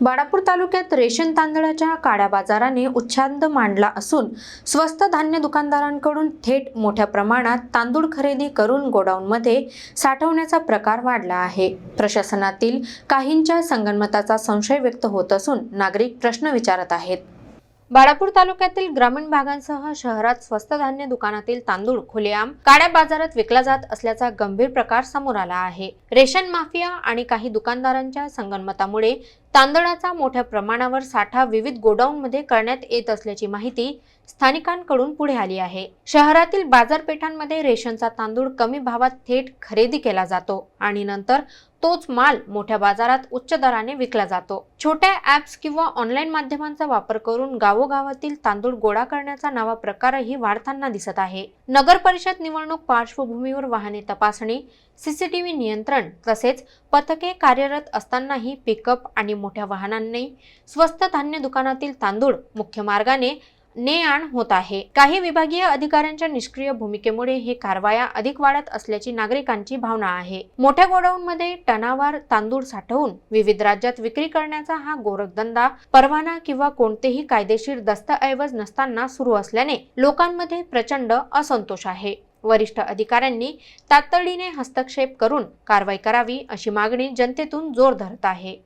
बाळापूर तालुक्यात रेशन तांदळाच्या काळ्या बाजाराने उच्छाद मांडला असून स्वस्त धान्य दुकानदारांकडून थेट मोठ्या प्रमाणात तांदूळ खरेदी करून गोडाऊनमध्ये साठवण्याचा प्रकार वाढला आहे। प्रशासनातील काहींच्या संगनमताचा संशय व्यक्त होत असून नागरिक प्रश्न विचारत आहेत। बाळापूर तालुक्यातील ग्रामीण भागांसह शहरात स्वस्त धान्य दुकानातील तांदूळ खुलेआम काळ्या बाजारात विकला जात असल्याचा गंभीर प्रकार समोर आला आहे। रेशन माफिया आणि काही दुकानदारांच्या संगनमतामुळे तांदळाचा मोठ्या प्रमाणावर साठा विविध गोडाऊनमध्ये करण्यात येत असल्याची माहिती स्थानिकांकडून पुढे आली आहे। शहरातील बाजारपेठांमध्ये रेशनचा तांदूळ कमी भावात थेट खरेदी केला जातो आणि नंतर तोच माल मोठ्या बाजारात उच्च दराने विकला जातो। छोट्या ॲप्स किंवा ऑनलाईन माध्यमांचा वापर करून गावोगावातील तांदूळ गोळा करण्याचा नवा प्रकारही वाढताना दिसत आहे। नगर परिषद निवडणूक पार्श्वभूमीवर वाहने तपासणी, सीसीटीव्ही नियंत्रण तसेच पथके कार्यरत असतानाही पिकअप आणि मोठ्या वाहनांनी स्वस्त धान्य दुकानातील तांदूळ मुख्य मार्गाने ने-आण होत आहे। काही विभागीय अधिकाऱ्यांच्या निष्क्रिय भूमिकेमुळे हे कारवाया अधिक वाढत असल्याची नागरिकांची भावना आहे। मोठ्या गोडाऊनमध्ये टनावार तांदूळ साठवून विविध राज्यात विक्री करण्याचा हा गोरखधंदा परवाना किंवा कोणतेही कायदेशीर दस्तऐवज नसताना सुरू असल्याने लोकांमध्ये प्रचंड असंतोष आहे। वरिष्ठ अधिकाऱ्यांनी तातडीने हस्तक्षेप करून कारवाई करावी अशी मागणी जनतेतून जोर धरत आहे।